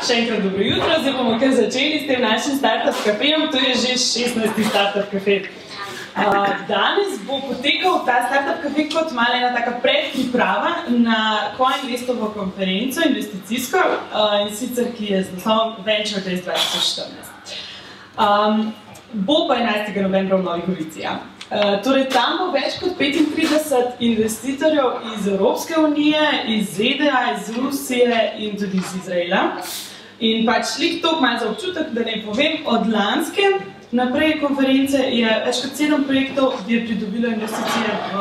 Še enkrat dobro jutro, zdaj bomo kar začeli s tem našim Startup Cafejem, to je že 16. Startup Cafe. Danes bo potekal ta Startup Cafe kot malo ena taka predpriprava na CoinVestovo konferenco investicijsko, in sicer ki je z naslovom Venture Days 2014. Bo pa 11. novembra v Novi Gorici. Torej, tam bo več kot 35 investitorjev iz Evropske unije, iz ZDA, iz Rusije in tudi iz Izraela. In pač lik toliko malo za občutek, da ne povem, od lanske naprej konference je več kot 7 projektov, ki je pridobilo investicije v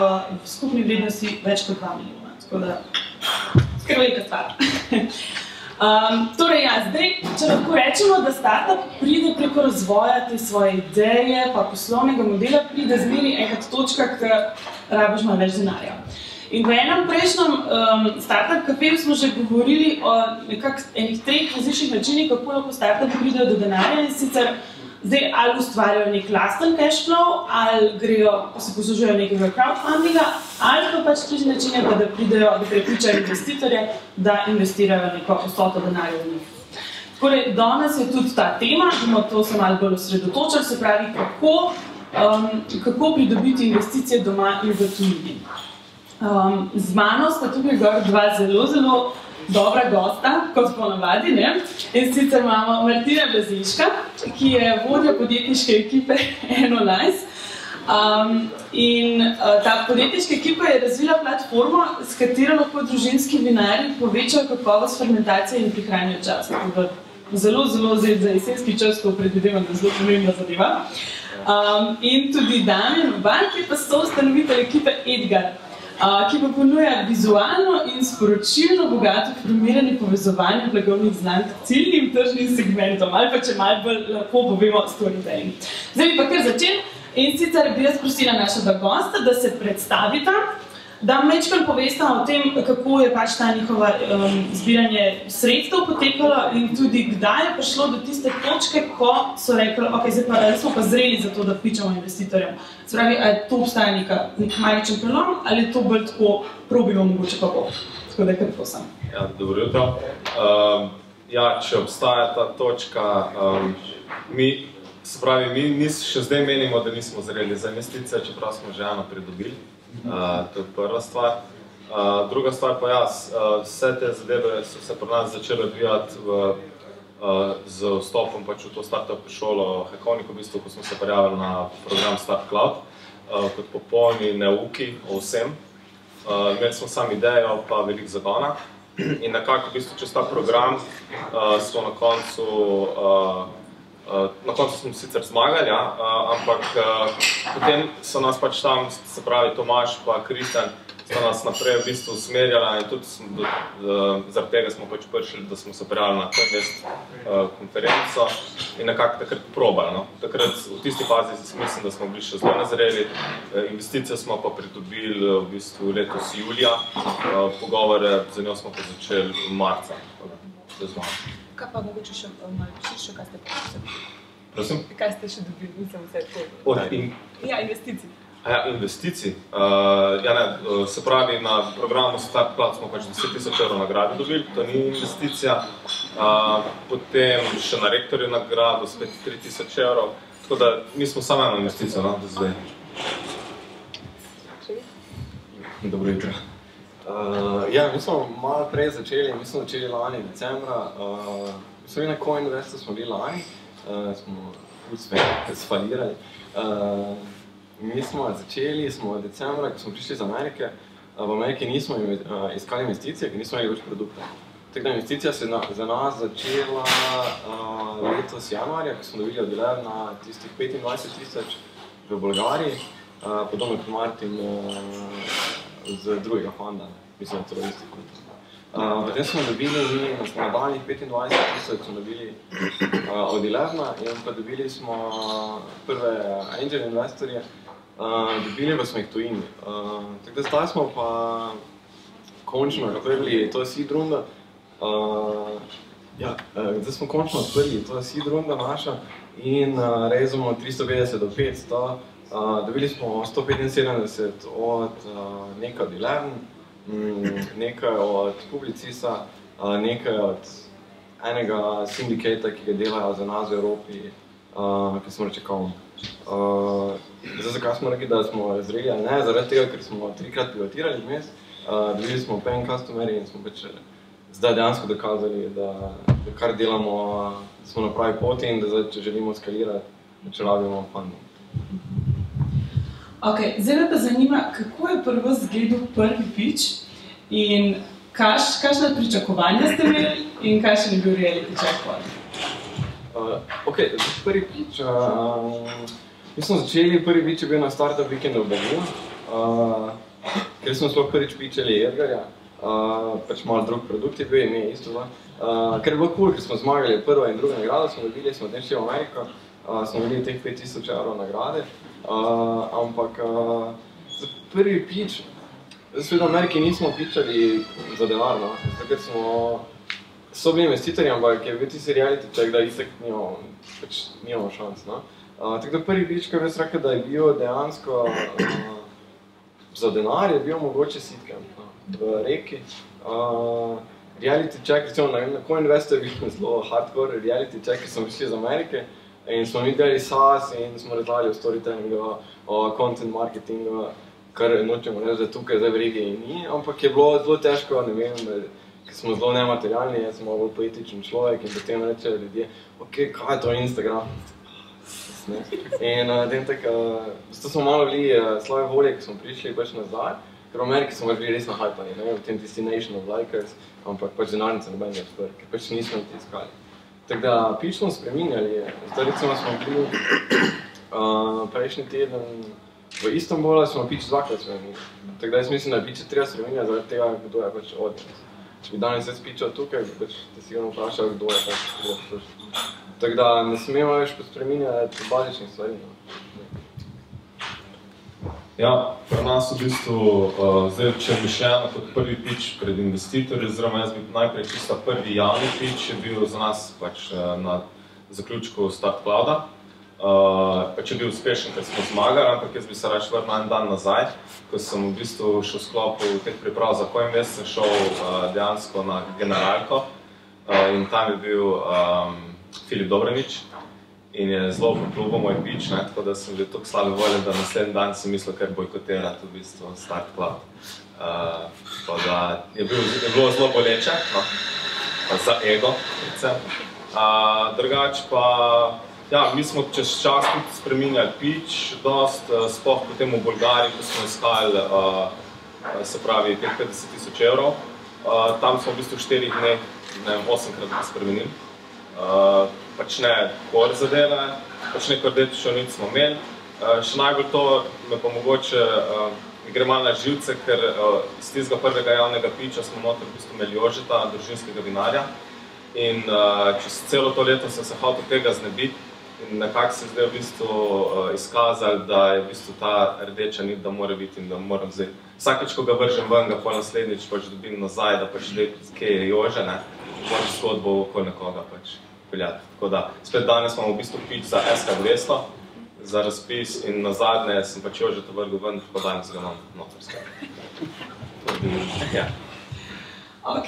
skupni vrednosti več kot 2 milijona. Tako da, skoro velika stvar. Torej, zdaj, če lahko rečemo, da startup pride preko razvoja te svoje ideje, pa poslovnega modela, pride zmeri enkrat točka, ki rabiš malo več denarja. In v enem prejšnjem Startup Cafeju smo že govorili o nekako enih 3 različnih načinih, kako lahko startupi pridejo do denarja, in sicer zdaj ali ustvarjajo nek lasten cash flow, ali grejo, se poslužujejo nekega crowdfundinga, ali pa pač tudi načine, da pridejo, da prepričajo investitorje, da investirajo neko vsoto denarja v njih. Torej, danes je tudi ta tema, bomo to se malo bolj osredotočili, se pravi, kako pridobiti investicije doma in v tujini. Z mano sta tukaj gor 2 zelo dobra gosta, kot ponavadi, ne? In sicer imamo Martina Blazinška, ki je vodja podjetniške ekipe Enolize. In ta podjetniška ekipa je razvila platformo, s katero lahko družinski vinarji povečajo kakovost fermentacije in prihranijo čas. Zelo za jesenski čas, ko predvidevam, da zelo pomembna zadeva. In tudi Damjan Urban, ki pa soustanovitelj ekipe Edgar, ki pa ponuja vizualno in sporočilno bogato formiranje povezovanja blagovnih znamk ciljnim tržnim segmentom, ali pa če malo bolj lahko povemo storytelling. Zdaj bi pa kar začeli, in sicer bi jaz prosila naša 2 gosta, da se predstavita, da majčkeno povesta o tem, kako je pač ta njihova zbiranje sredstev potekalo in tudi kdaj je prišlo do tiste točke, ko so rekli, ok, zdaj smo pa zreli za to, da pičamo investitorjem. Se pravi, ali to obstaja nek magičen prelom, ali je to bolj tako probimo mogoče pa bo. Tako da kar prosim. Ja, dobro jutro. Če obstaja ta točka, se pravi, mi še zdaj menimo, da nismo zreli za investicije, čeprav smo že eno pridobili. To je prva stvar. Druga stvar pa vse te zadeve so se pri nas začele odvijati z vstopom pač v to startup šolo Hackovnik, v bistvu, ko smo se prijavili na program Start Cloud, kot popolni neuki o vsem. Imeli smo sam idejo, pa veliko zagona. In nekako v bistvu čez ta program smo na koncu smo sicer zmagali, ampak potem so nas pač tam, se pravi Tomaž pa Kristjan, so nas naprej v bistvu usmerjala in tudi zaradi tega smo pač prišli, da smo se prijavili na CoinVest konferenco in nekako takrat probali. Takrat v tisti fazi mislim, da smo bili še zelo nezreli, investicije smo pa pridobili v bistvu letos julija, pogovore za njo smo pa začeli v marca. Kaj pa mogoče še malo širše, kaj ste pa še dobili? Prosim? Kaj ste še dobili, nisem vse to? Ja, investicij. Investicij? Se pravi, na programu Start Cloud smo pač 10 000 evrov nagrade dobili, to ni investicija. Potem še na rektorju nagrado, spet 3 000 evrov. Tako da mi smo samo eno investicijo, do zdaj. Še vi? Dobro jutro. Mi smo malo prej začeli, mi smo začeli lani decembra. Mi na CoinVestu smo bili lani, smo sfalirali. Mi smo začeli decembra, ko smo prišli iz Amerike. V Ameriki nismo iskali investicije, ker nismo imeli več produkta. Tako da investicija se je za nas začela letos januarja, ko smo dobili od Elevna tistih 25 000 v Bolgariji, podobno kot Martin z drugega fonda, mislim, da to je isti fond. Potem smo dobili, na daljih 25 000 smo dobili od Elevna in pa dobili smo prve angel investorje, dobili pa smo jih tujini. Tako da zdaj smo pa končno odprli to seed runda. Zdaj smo končno odprli to seed runda naša in rezamo 350 do 500. Dobili smo 175 od nekaj od Eleven, nekaj od Publicisa, nekaj od enega sindikata, ki ga delajo za nas v Evropi, ki smo reče Kaum. Zakaj smo rekli, da smo razreli ali ne? Zaradi tega, ker smo 3-krat pilotirali vmes, dobili smo paying customeri in smo pač zdaj dejansko dokazali, da kar delamo, smo na pravi poti in da zdaj, če želimo skalirati, če rabimo funding. Ok, zdaj me pa zanima, kako je prvo zgledal prvi pitch in kakšna pričakovanja ste imeli in kakšen je bil reality check point? Ok, prvi pitch, mi smo začeli, prvi pitch je bil na Startup Weekendu v Berlinu, ker smo sploh prvič pitchali Edgarja, pač malo drug produkt je bil, ime isto, ker je bilo cool, ker smo zmagali prvo in drugo nagrado, smo dobili, smo odnešli v Ameriko, smo dobili teh 5000 € nagrade, ampak za prvi pitch, v Ameriki nismo pitchali za denar, no? Zato, ker so bili investitorji, ampak je bil tisti reality check, da istek nimamo šans. No? Tako da prvi pitch, ko bi jaz rekel, da je bil dejansko za denar, je bil mogoče sitcamp v Reki. Reality check, recimo na CoInvestor je bil zelo hardcore reality check, ki smo prišli iz Amerike in smo mi delali SaaS in smo razlagali o storytellingu, o content marketingu, kar nočemo reči, da tukaj zdaj v regiji ni, ampak je bilo zelo težko, ne vem, ker smo zelo nematerialni, jaz sem bolj poetičen človek in potem rečejo ljudje, ok, kaj je to Instagram? In zato smo malo bili slabe volje, ko smo prišli pač nazaj, ker v Ameriki smo bili res nahajpani, ne vem, v tem Destination of Likers, ampak pač denarnice noben je odprl, ker pač nismo niti iskali. Tako da pitch smo spreminjali, zdaj recimo smo bili prejšnji teden v Istanbulu, smo pitch 2-krat spreminjali. Tako da jaz mislim, da je pitch treba spreminjati zaradi tega, kdo je pač audience. Če bi danes jaz pitchal tukaj, bi pač te sigurno vprašal, kdo je pač kdo slušal. Tako da ne smemo več spreminjati bazičnih stvari. Ja, pri nas v bistvu, zdaj, če bi šli kot prvi pitch pred investitorji, oziroma jaz bi najprej čisto prvi javni pitch je bil za nas pač na zaključku Start Clouda. Pač je bil uspešen, ker smo zmagali, ampak jaz bi se rač vrnil en dan nazaj, ko sem v bistvu šel v sklopu teh priprav za CoInvest, sem šel dejansko na generalko in tam je bil Filip Dobranič in je zelo poplubil moj pitch, tako da sem bil toliko slabe volje, da naslednji dan sem mislil kar bojkotirati v bistvu Start Cloud. Tako da je bilo zelo boleče, za ego, predvsem. Drugače pa, ja, mi smo čez čas tudi spreminjali pitch, dost, sploh potem v Bolgariji, ko smo iskali, se pravi, teh 50 000 €. Tam smo v bistvu v 4 dneh, ne vem, 8-krat spremenili. Pač ne core zadeve, pač neko rdečo nit smo imeli. Še najbolj to me pa mogoče gre malo na živce, ker iz tistega prvega javnega pitcha smo noter v bistvu imeli Jožeta, družinskega vinarja. In čez celo to leto sem se hotel tega znebiti in nekako se zdaj v bistvu izkazali, da je v bistvu ta rdeča nit, da mora biti in da moram zdaj. Vsakeč, ko ga vržem ven, ga pol naslednjič pač dobim nazaj, da pač kje je Jože, ne? Moram zgodbo okoli nekoga pač peljati. Tako da, spet danes imamo v bistvu pitch za SK200, za razpis in nazadnje sem pač Jožeta vrgel ven, tako danes ga imam noter. Ja. Ok,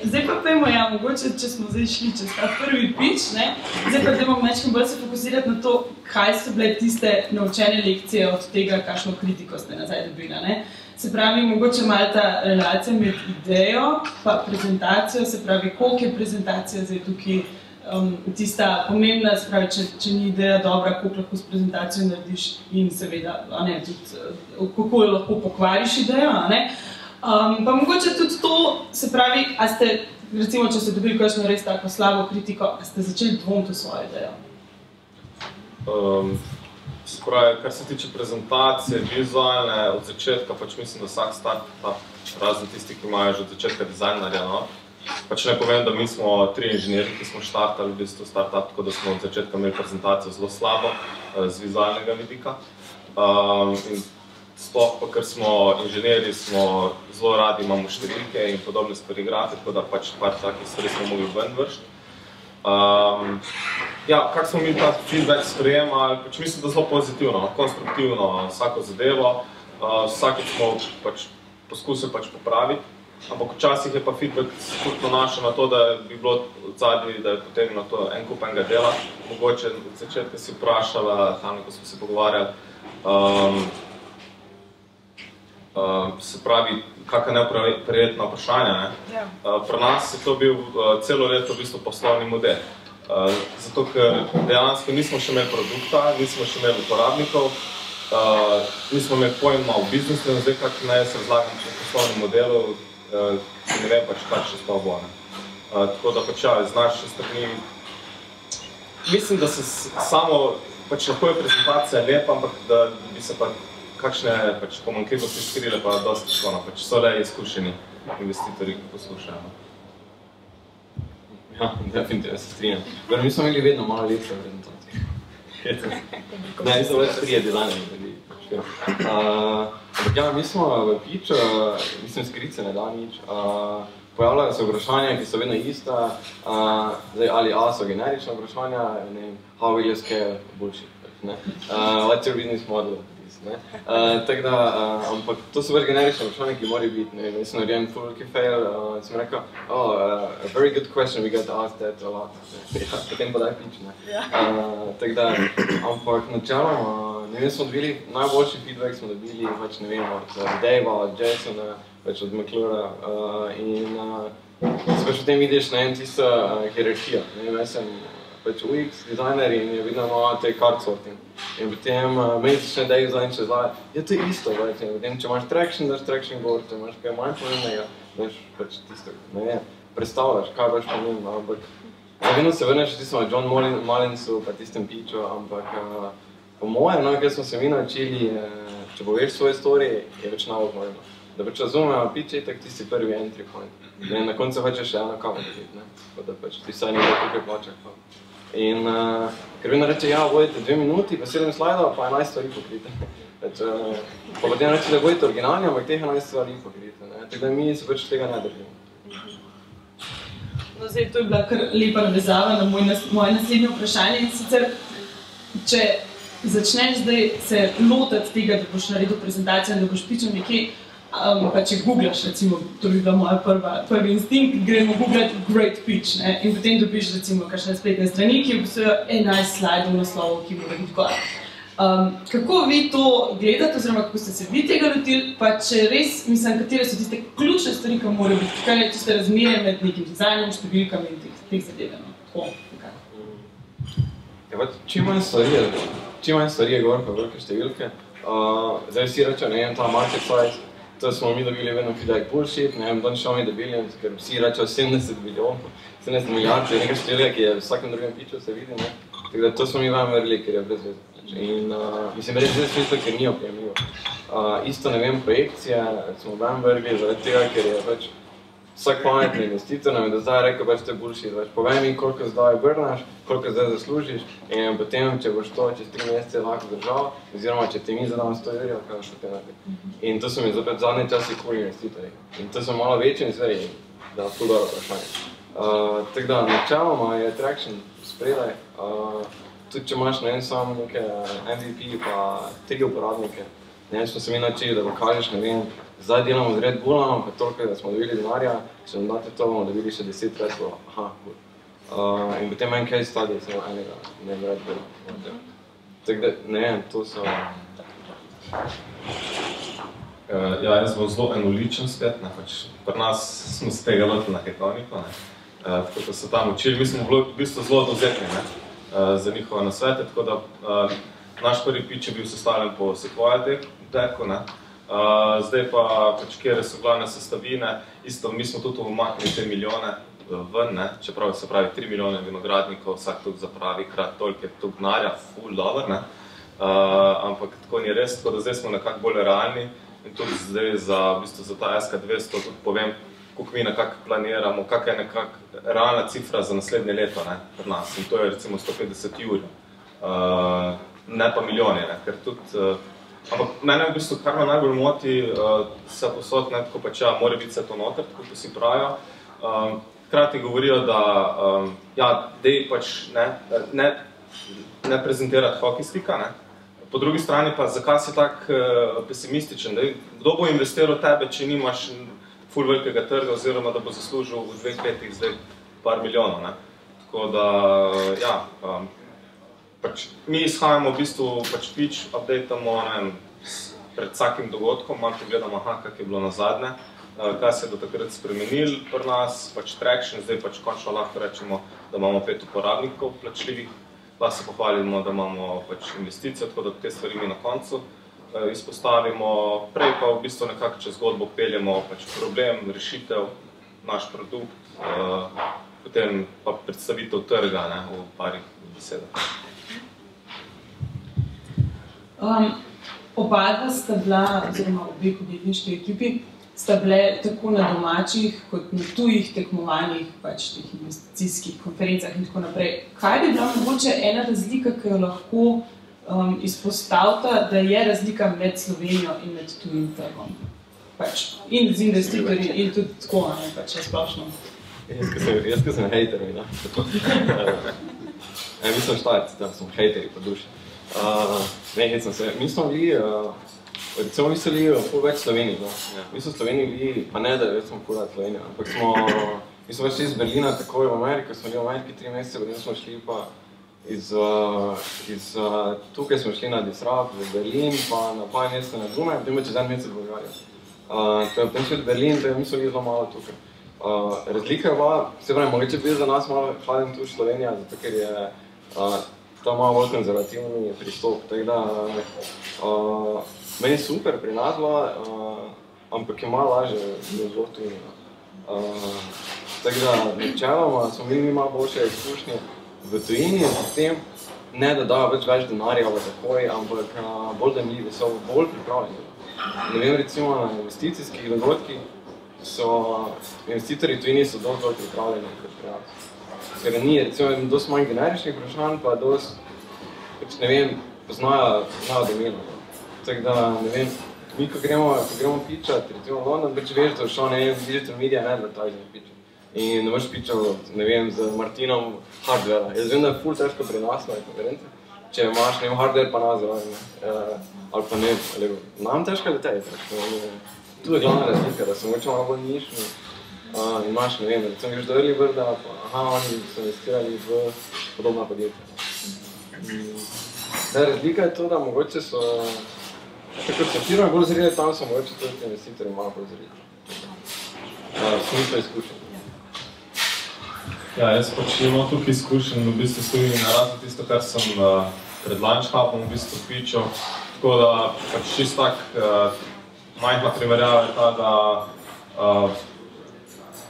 zdaj pa pojmo, ja, mogoče, če smo zdaj šli čez ta prvi pitch, ne, zdaj pa dajmo mečkim bolj se fokusirati na to, kaj so bile tiste naučene lekcije od tega, kakšno kritiko ste nazaj dobili, ne. Se pravi, mogoče malo ta relacija med idejo pa prezentacijo, se pravi, koliko je prezentacija zdaj tukaj tista pomembna, se pravi, če ni ideja dobra, koliko lahko s prezentacijo narediš in seveda, tudi kako lahko pokvariš idejo, ne. Pa mogoče tudi to, se pravi, a ste, recimo, če ste dobili kakšno res tako slabo kritiko, a ste začeli dvomiti v svojo idejo? Se pravi, kar se tiče prezentacije, vizualne, od začetka, pač mislim, da vsak startup, razen tisti, ki imajo že od začetka dizajnerja, no. Pač ne povem, da mi smo 3 inženirji, ki smo štartali v bistvu startup, tako da smo od začetka imeli prezentacijo zelo slabo, z vizualnega vidika. In sploh pa, ker smo inženirji, smo zelo radi, imamo številke in podobne stvari igrati, tako da pač par takih stvari smo mogli ven vršiti. Ja, kako smo mi ta feedback sprejemali, pač mislim, da zelo pozitivno, konstruktivno vsako zadevo. Vsakeč smo pač poskusili pač popraviti ampak včasih je pa feedback tudi nanašal na to, da bi bilo od zadnji, da je potegnilo to en kup enega dela. Mogoče od začetka si vprašala, tam, ko smo se pogovarjali, se pravi, kakšna neprijetna vprašanja. Ne? Pri nas je to bil celo leto v bistvu poslovni model. Zato, ker dejansko nismo še imeli produkta, nismo še imeli uporabnikov, nismo imeli pojma v biznisu, zdaj kako naj se razlagam v poslovnem modelu, ne vem pač, kaj še sploh bo. Tako da pač ja, z naše strani, mislim, da se samo, pač lahko je prezentacija lepa, ampak da bi se pa kakšne pač pomanjkljivosti skrile pa dosti težko, pač so le izkušeni investitorji, ki poslušajo. Ja, definitivno se strinjam. Mi smo imeli vedno malo lepše prezentacije. Ne, nismo več 3 dizajnerji. Ampak ja, mi smo v pitchu, mislim, skrice ne da nič, pojavljajo se vprašanja, ki so vedno ista, ali A so generična vprašanja, how will you scale bullshit, what's your business model? Tako da, ampak to so več generične vprašanja, ki morajo biti, ne vem, mislim, naredim full fail, sem rekel, a very good question, we get asked that a lot. Ja, potem pa daj pitch, ne. Tako da, ampak načeloma, ne vem, smo dobili, najboljši feedback smo dobili, pač ne vem, od Davea, od Jasona, pač od McClura, in se pač potem vidiš, ne vem, tisto hierarhijo, ne vem, jaz sem pač UX dizajner in je vidno te card sorting. In potem meni začne Dave za nič razlagati, je to isto, več. In potem, če imaš traction, daš traction board, če imaš kaj manj pomembnega, daš pač tisto, ne vem, predstavljaš, kaj baš pomembno, ampak vedno se vrneš tisto John Mullinsu pa tistem pitchu, ampak po mojem, no, kaj smo se mi naučili, če poveš svoje storije, je več najbolj pomembno. Da pač razumemo pitch je tak tisti prvi entry point. In na koncu hočeš še eno kavo dobiti, ne, tako da pač ti vsaj nekaj tukaj plačah. In ker vedno reče, ja, vodite 2 minuti, pa 7 slajdov, pa 11 stvari pokrite. Pa potem reče, da vodite originalni, ampak teh 11 stvari pokrite. Tako da mi se pač tega ne držimo. No, zdaj, to je bila kar lepa navezava na moje naslednje vprašanje. In sicer, če začneš zdaj se lotati tega, da boš naredil prezentacijo in da boš pitchal nekje, pa če googlaš, recimo, to bi bila moja prvi instinkt, gremo googlati great pitch, ne? In potem dobiš, recimo, kakšne spletne strani, ki obstajajo 11 slajdov naslovov, ki mora biti gor. Kako vi to gledate, oziroma kako ste se vi tega lotili, pa če res, mislim, katere so tiste ključne stvari, ki morajo biti, kaj je tiste razmerje med nekim dizajnom, številkami in teh zadevami? Ja, čim manj stvari je gor, pa velike številke. Zdaj vsi rečejo, ne vem, ta market size, to smo mi dobili vedno feedback bullshit, ne vem, don't show me the billions, ker vsi rečejo 70 milijonov, 70 milijard, je nekaj številka, ki je v vsakem drugem pitchu se vidi, ne. Tako da to smo mi vam verili, ker je brez veze. In mislim, res smisla, ker ni oprijemljivo. Isto, ne vem, projekcije, smo vam verili zaradi tega, ker je pač vsak pametni investitor nam je do zdaj rekel, pač to je bullshit, pač povej mi, koliko zdaj burnaš, koliko zdaj zaslužiš in potem, če boš to čez 3 mesece lahko držal, oziroma če ti mi zadamo 100 evrov, kaj boš te narediti. In to so mi zopet zadnje časi cool investitorji. In to so malo večji investitorji, da ful dobro vprašanje. Tako da, načeloma je traction spredaj, tudi če imaš, ne vem, samo neke MVP pa 3 uporabnike, ne vem, smo se mi naučili, da pokažeš, ne vem, zdaj delamo z Red Bullom, pa toliko, da smo dobili denarja, če nam date to, bomo dobili še 10 Teslov, aha, cool. In potem en case study, samo enega, ne vem, Red Bulla. Tako da, ne vem, to so... Ja, jaz bom zelo enoličen spet, ne, pač pri nas smo se tega lotili na Hekoniku, ne, tako da so tam učili, mi smo v bistvu zelo dovzetni, ne, za njihove nasvete, tako da naš prvi pitch je bil sestavljen po Sequoia decku, ne, zdaj pa pač kjer so glavne sestavine, isto mi smo tudi umaknili te milijone ven, ne, čeprav se pravi 3 milijone vinogradnikov, vsak tudi zapravi krat toliko je tudi gnarja, ful dober, ne, ampak tako ni res, tako da zdaj smo nekako bolj realni in tudi zdaj za, v bistvu, za ta SK200 tudi povem, koliko mi nekako planiramo, kak je nekako realna cifra za naslednje leto, ne, pri nas in to je recimo 150 jurjev, ne pa milijoni, ne, ker tudi ampak mene v bistvu, kar me najbolj moti, se posod, ne, tako pač ja, mora biti vse to noter, tako ko si pravijo. Hkrati govorijo, da ja, dej pač ne prezentirati hokejstika, ne. Po drugi strani pa, zakaj si tak pesimističen? Kdo bo investiral tebe, če nimaš ful velikega trga, oziroma da bo zaslužil v 2 letih zdaj par milijonov. Ne? Tako da, ja, pač mi izhajamo v bistvu, pač pitch updatamo, ne vem, pred vsakim dogodkom, malo pogledamo, kak je bilo nazadnje, kaj se je do takrat spremenil pri nas, pač traction, zdaj pač končno lahko rečemo, da imamo 5 uporabnikov plačljivih, pa se pohvalimo, da imamo pač investicije, tako da te stvari mi na koncu izpostavimo, prej pa v bistvu nekako čez zgodbo peljemo pač problem, rešitev, naš produkt, potem pa predstavitev trga, ne, v parih besedah. Oba dva sta bila, oziroma obe podjetniški ekipi, sta bile tako na domačih kot na tujih tekmovanjih, pač teh investicijskih konferencah in tako naprej. Kaj bi bila mogoče ena razlika, ki jo lahko izpostavita, da je razlika med Slovenijo in med tujim trgom? Pač in z investitorji in tudi tako, ne, pač splošno. Jaz, ko sem hejter, ne? Mi smo Štajerci, da smo hejteri po duši. Mi smo bili, recimo mi so bili ful več Sloveniji, no. Mi so v Sloveniji bili, pa ne da več smo ful več Sloveniji, ampak mi smo šli iz Berlina takoj v Ameriko, smo bili v Ameriki 3 mesece, potem smo šli pa tukaj smo šli na Disrupt v Berlin, pa na par mesece na Dunaj, potem pa čez 1 mesec v Bolgarijo. Potem šli v Berlin, da mi so bili zelo malo tukaj. Razlika je bila, se pravi, mogoče bil za nas malo hladen tuš Slovenija, zato ker je ta malo bolj konzervativni pristop, tako da meni super pri nas bila, ampak je malo lažje zelo tujni. Tako da načeloma smo imeli malo boljše izkušnje v tujini, potem ne da dajo več denarja v takoj, ampak bolj da so bolj pripravljeni. Ne vem, recimo na investicijskih dogodkih so investitorji tujini so dosti pripravljeni kot pri nas. Ker ni, recimo, dosti manj generičnih vprašanj, pa dosti, ne vem, poznajo domeno. Tako da, ne vem, mi, ko gremo pitchat, recimo v London, pač veš, da šel, ne vem, digital media and advertising pitchat. In ne boš pitchal, ne vem, z Martinom hardware. Jaz vem, da je ful težko pri nas na konference, če imaš, ne vem, hardware pa nas zraven, ali pa ne, nam težko letej, tu je glavna razlika, da so mogoče malo bolj nišni. Imaš, ne vem, recimo greš do Early Birda, pa oni so investirali v podobna podjetja. Razlika je to, da mogoče so, tako so firme bolj zreli, tam so mogoče tudi investitorji malo bolj zreli. Smisla izkušenj. Ja, jaz pač imam tukaj izkušenj, v bistvu stojim na razli tisto, kar sem pred Lunch Hubom v bistvu pitchal, tako da pač čist tak majhna primerjava je ta,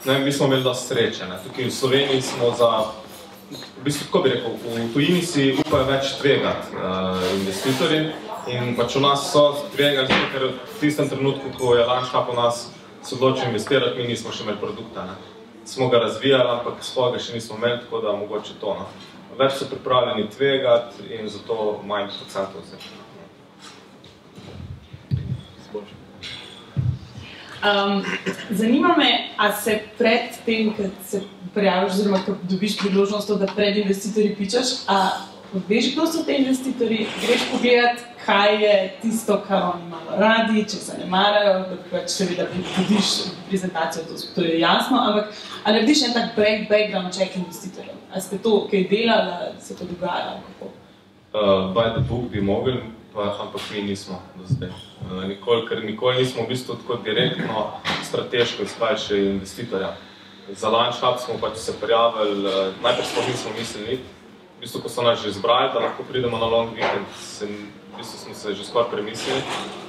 da mi smo imeli dosti sreče. Tukaj v Sloveniji smo za, v bistvu tako bi rekel, v tujini si upajo več tvegati investitorji in pač v nas so tvegali, ker v tistem trenutku, ko je Lunch Hub v nas se odločil investirati, mi nismo še imeli produkta. Smo ga razvijali, ampak svoga še nismo imeli, tako da mogoče to. Več so pripravljeni tvegati in zato manj procentov se. Zanima me, a se pred tem, kad se prijaviš, oziroma kad dobiš priložnost, da pred investitorji pitchaš, a veš, kdo so te investitorji, greš pogledat, kaj je tisto, kar oni malo radi, če se ne marajo, da pač seveda vidiš prezentacijo, to je jasno, ampak a narediš en tak background check investitorjev? A ste to kaj delali, da se to dogaja? By the book bi mogli, ampak mi nismo do zdaj. Ker nikoli nismo v bistvu tako direktno strateško iskali še investitorja. Za Lunch Hub smo pač se prijavili, najprej sploh nismo mislili, v bistvu, ko so nas že izbrali, da lahko pridemo na long weekend, v bistvu smo se že skoraj premislili,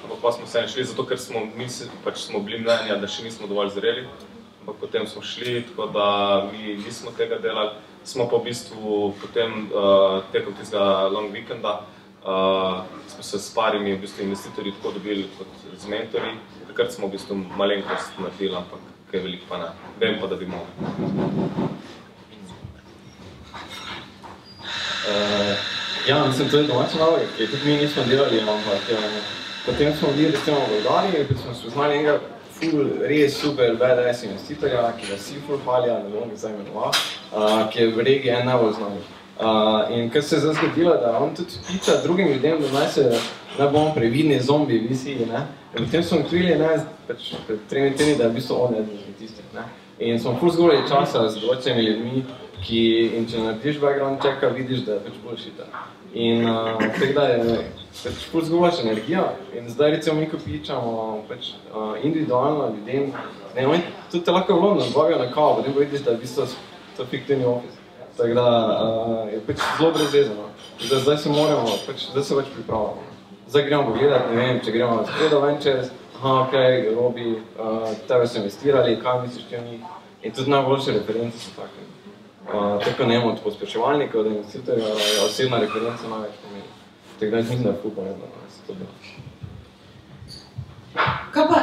ampak pa smo se šli, zato ker smo bili mnenja, da še nismo dovolj zreli, ampak potem smo šli, tako da mi nismo tega delali, smo pa v bistvu potem tekom tistega long weekenda, smo se s parimi v bistvu investitorji tako dobili kot z mentorji, takrat smo v bistvu malenkost naredili, ampak kaj veliko pa ne. Vem pa, da bi mogli. Ja, mislim, to je domača naloga, ki tudi mi nismo delali, ampak potem smo bili recimo v Bolgariji, ko smo spoznali enega res super badass investitorja, ki ga vsi ful hvalijo, ne bom ga zdaj imenoval, ki je v regiji en najbolj znanih. In kar se je zdaj zgodilo, da on tudi piča drugim ljudem, da bomo previdni zombi visi, ne. In potem smo odkrili, ne, pač pred 3 tedni, da je v bistvu on eden izmed tistih, ne. In smo ful zgolj časa z določenimi ljudmi, in če napiš background checka, vidiš, da je pač bullshit. In tako da je pač ful zgolj energija. In zdaj recimo mi, ko pičamo pač individualno ljudem, ne, oni tudi te lahko v London bavijo na kavo, potem pa vidiš, da je v bistvu to fiktivni office. Tako da je pač zelo brezvezano. Zdaj se moramo, zdaj se pač pripravljamo. Zdaj gremo pogledati, ne vem, če gremo na Spredo Ventures, okej, Robi, tebe so investirali, kaj misliš ti o njih? In tudi najboljše reference so take. Tako ne od pospeševalnika, od investitorja, osebna referenca največ pomeni. Tako da mislim, da je ful pomembno, da se to dela. Kaj pa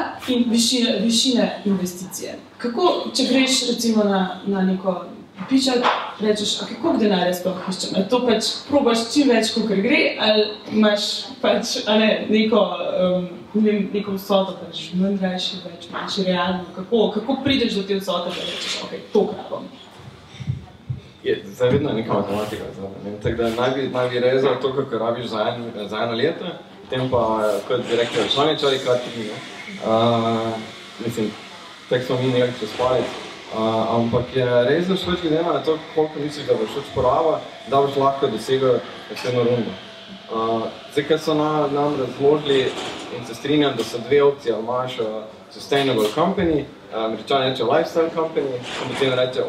višine investicije? Kako, če greš recimo na neko pičat, rečeš, koliko denarja sploh iščem? To pač probaš čim več, kolikor gre, ali imaš pač, neko vsoto, pač manj rajši, več, manjši realno, kako prideš do te vsote, da rečeš, to krabam? Zdaj vedno je neka matematika, tako da naj bi rezal to, kako rabiš za eno leto, potem pa, kot bi rekli, članičari krat 3, mislim, tako smo mi nekaj čez palec. Ampak je res več glede na to, koliko misliš, da boš več poraba, da boš lahko dosegel naslednjo rundo. Zdaj, ker so nam razložili in se strinjam, da so 2 opcije, ali imaš sustainable company, Američani reče lifestyle company, in potem reče,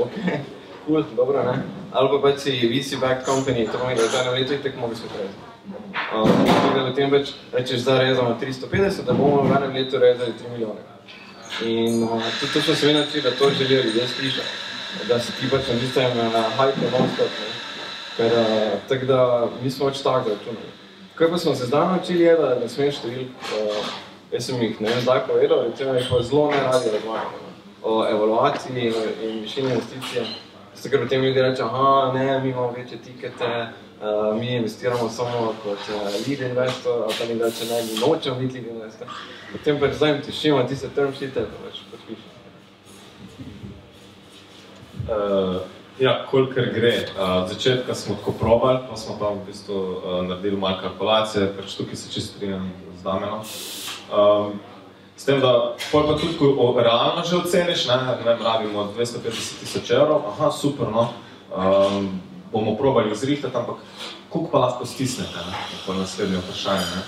cool, dobro, ne? Ali pa pač si VC-backed company, to pomeni, da v enem letu itek mogli spet rezati. Tako da potem pač rečeš, zdaj rezamo 350, da bomo v enem letu rezali 3 milijone. In tudi to smo se vedno načeli, da to želijo ljudje slišati, da se ti pač na tistem hype non-stop, ne. Tako da mi smo pač tako računali. Kaj pa smo se zdaj naučili je, da ne smeš številk, jaz sem jih ne vem zdaj povedal, recimo jih pa zelo ne radi razlagamo o evaluaciji in višini investicije. Zato ker potem ljudje reče, ne, mi imamo večje tikete, mi investiramo samo kot lead investor, ali pa mi reče, ne, mi nočemo biti lead investor. Potem pač zdaj jim tišimo tiste term sheete, pa pač podpišemo. Ja, kolikor gre. Začetka smo tako probali, pa smo tam v bistvu naredili malo kalkulacije, pač tukaj se čisto strinjam z Damianom. S tem, da pol pa tudi, ko realno že oceniš, ne vem, rabimo 250 000 evrov, super, no, bomo probali zrihtati, ampak koliko pa lahko stisnete, ne, po naslednje vprašanje, ne.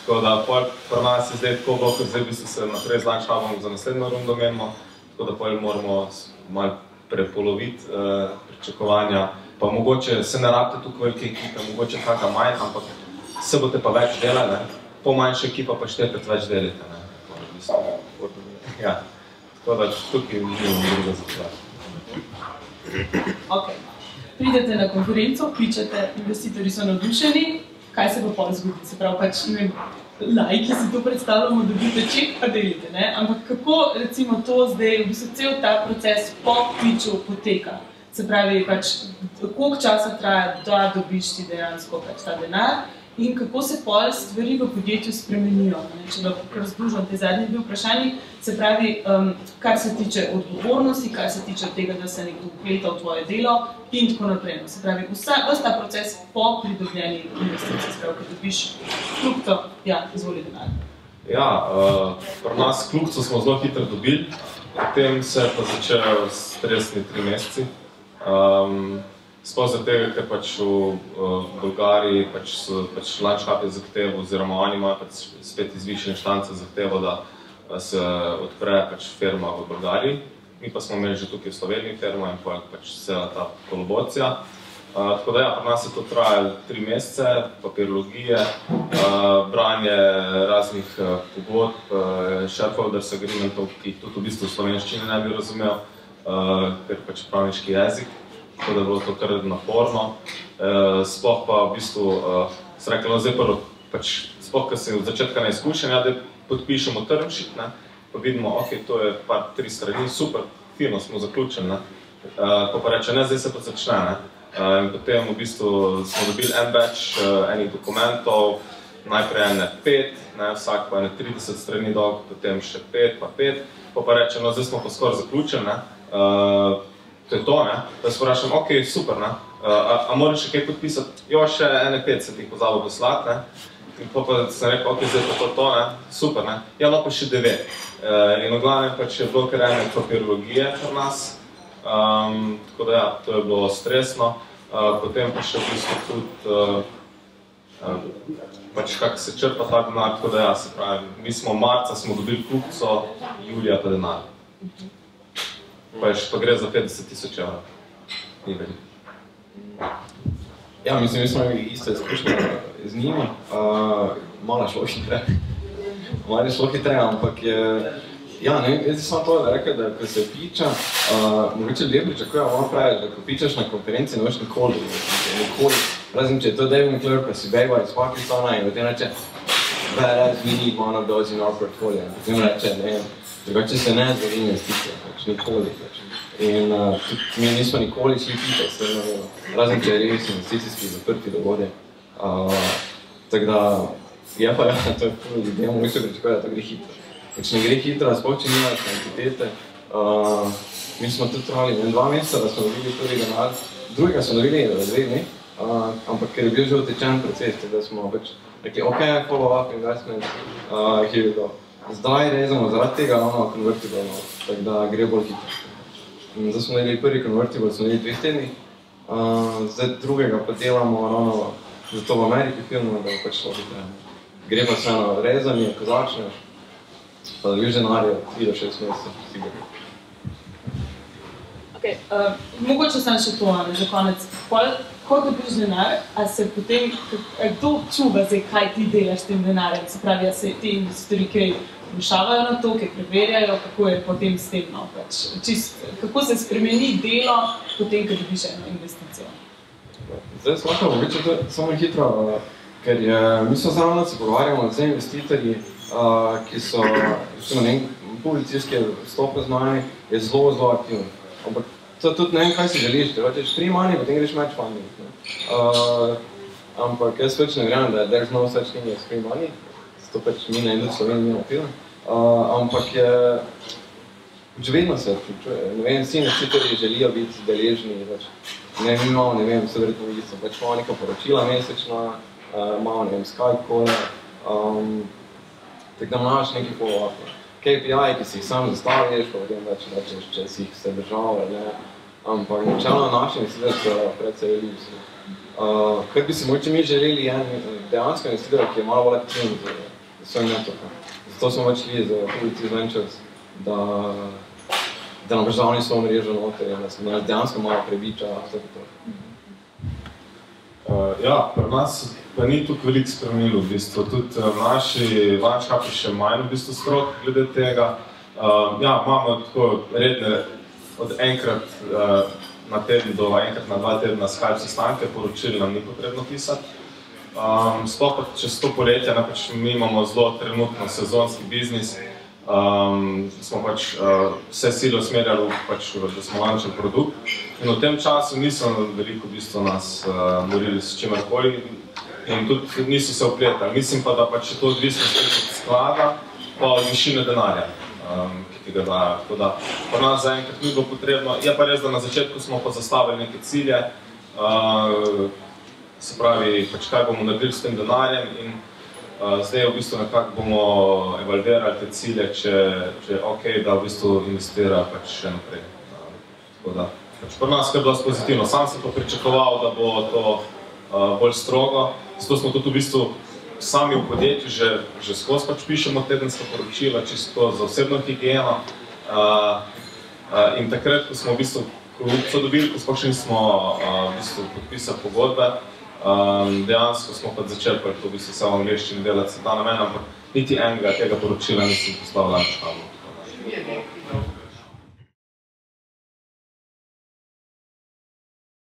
Tako da pol pri nas je zdaj tako bilo, kot zdaj v bistvu se naprej z lunchhubom za naslednjo rundo menimo, tako da pol moramo malo prepoloviti pričakovanja, pa mogoče se ne rabite tukaj velike ekipe, mogoče kakšna manj, ampak se boste pa več delali, ne, po manjša ekipa pa 4 več delite, ne. Ja, tako da tukaj nimamo druga zaklada. Ok, pridete na konferenco, pičate, investitorji so navdušeni, kaj se pa pol zgodi? Se pravi, pač, ne vem, lajki si to predstavljamo, dobite ček, pa delite, ne? Ampak kako, recimo, to zdaj, v bistvu cel ta proces po piču poteka? Se pravi, pač, koliko časa traja, da dobiš ti dejansko pač ta denar? In kako se pol stvari v podjetju spremenijo. Če da razdužam te zadnje 2 vprašanji, se pravi, kar se tiče odgovornosti, kar se tiče tega, da se nekdo vpleta v tvoje delo in tako naprej. Se pravi, ves ta proces po pridobljeni investiciji, se pravi, ko dobiš klupco, ja, izvoli denar. Ja, pri nas klupco smo zelo hitro dobili, potem se je pa začel stresni 3 meseci. Sploh zaradi tega, ker pač v Bolgariji so lunchhubi zahtevo, oziroma oni imajo pač spet iz višje inštance zahtevo, da se odpre pač firma v Bolgariji. Mi pa smo imeli že tukaj v Sloveniji firma in pač cela ta kolaboracija. Tako da ja, pri nas je to trajalo 3 mesece, papirologije, branje raznih pogodb, shareholders agreementov, ki jih tudi v bistvu v slovenščini ne bi razumel, ker pač pravniški jezik. Tako da je bilo to kar naporno. Sploh pa v bistvu se rekla, zdaj prvo, pač sploh, ker se od začetka ne izkušenja, da podpišemo term sheet, ne, pa vidimo, ok, to je pa 3 strani, super, fino smo zaključili, ne. Pa reče, ne, zdaj se pa začne, ne. In potem v bistvu smo dobili en batch enih dokumentov, najprej ene 5, ne, vsak pa ene 30 strani dolg, potem še 5, pa reče, no, zdaj smo pa skoraj zaključili, ne. To je to, ne, da se vprašam, ok, super, ne, a moraš še kaj podpisati? Jo, še ene 5 se ti pozabil poslati, ne? In pa sem rekel, ok, zdaj pa to, ne? Super, ne? Ja, no pa še 9. In v glavnem pač je bilo kar ene papirologije pri nas, tako da ja, to je bilo stresno. Potem pa še v bistvu tudi, pač kako se črpa ta denar, tako da ja, se pravi, mi smo marca smo dobili kupco, julija pa denar. Pa gre za 50,000 evrov. Ni veliko. Ja, mislim, mi smo imeli isto izkušnje z njimi. Malo je šlo hitreje, ampak je... Ja, ne vem, jaz sem to rekel, da ko se piča, mogoče ljudje pričakujejo malo pravi, da ko pičaš na konferenci, ne veš nikoli. Razen, če je to David McClure, ko si bejba iz Pakistana in potem reče "Badass, we need one of those in our portfolio." Potem reče, ne vem, drugače se ne zvori investicije, pač nikoli. In tudi mi nismo nikoli šli pičati, razen če je res investicijski zaprti dogodek. Tako da, je pa ja, to je puno ljudje, mogoče pričakuje, da to gre hitro. Če ne gre hitro, sploh če nimaš kvantitete, mi smo tudi trajali 2 meseca, da smo dobili prvi denar, drugega smo dobili 2 dni, ampak ker je bil že utečen proces, da smo pač rekli, ok, follow-up investment, here we go. Zdaj rezamo zaradi tega convertible, tako da gre bolj hitro. Zdaj smo naredili prvi convertible, smo naredili 2 tedni, zdaj drugega pa delamo ravno zato v Ameriki filmu, da bo pač šlo hitreje. Gre pa se na rezanje, ko začneš, pa da dobiš denarja 3 do 6 mesecev, sigurno. Mogoče sem še to, za konec. Ko dobiš denar, a se potem, kdo čuva zdaj, kaj ti delaš s tem denarjem? Se pravi, a se ti investitorji kaj vmešavajo na to, kaj preverjajo, kako je potem s tem, no, pač, kako se spremeni delo potem, ko dobiš eno investicijo? Zdaj slaka, mogoče to samo hitro, ker mi smo samo se pogovarjamo z investitorji, ki so, ne vem, publicijske stope z nami, je zelo aktivni. Ampak to tudi ne vem, kaj si želiš, če hočeš free money, potem greš match funding. Ampak jaz pač ne verjamem, da there's no such thing as free money, zato pač mi na Endu Sloveniji nimamo film. Ampak je, pač vedno se vključuje, ne vem, vsi investitorji želijo biti deležni, pač, ne vem, imamo, ne vem, vse verjetno isto, pač imamo neka poročila mesečna, imamo, ne vem, Skype kole, tako da imaš neki follow-up. KPI, ki si jih sam zastaviš, pa potem več rečeš, če si jih se držal ali ne. Ampak načelno naši investitorji so predvsej veliki. Kar bi si mogoče mi želeli dejansko investitorja, ki je malo bolj aktivni z svojim networkom. Zato smo pač šli z Publicis Ventures, da nam pač davni svoj mrežo noter in da se nas dejansko malo prebiča vse to. Ja, pri nas pa ni tukaj veliko spremenilo v bistvu. Tudi naši vančkapi še manj v bistvu strok glede tega. Ja, imamo tako redne od enkrat na teden do enkrat na 2 tedna Skype sestanke, poročili nam ni potrebno pisati. Sploh pa čez to poletje, pač mi imamo zelo trenutno sezonski biznis, smo pač vse sile usmerjali da smo lančali produkt. In v tem času niso veliko v bistvu nas morili s čimerkoli in tudi niso se upletali. Mislim pa, da pač je to odvisno od sklada pa od višine denarja, ki ga dajo. Tako da pri nas zaenkrat ni bilo potrebno. Je pa res, da na začetku smo pa zastavili neke cilje, se pravi, pač kaj bomo naredili s tem denarjem in zdaj v bistvu nekako bomo evalvirali te cilje, če je ok, da v bistvu investira pač še naprej. Tako da, pač pri nas je bilo pozitivno. Sam sem to pričakoval, da bo to bolj strogo. Zato smo tudi v bistvu sami v podjetju že skozi pač pišemo tedenska poročila, čisto za osebno higieno. In takrat, ko smo v bistvu korupcijo dobili, ko sploh še nismo v bistvu podpisali pogodbe, dejansko smo pa začeli to v bistvu samo v angleščini delati se ta namen, ampak niti enega tega poročila nisem poslal lančkamo.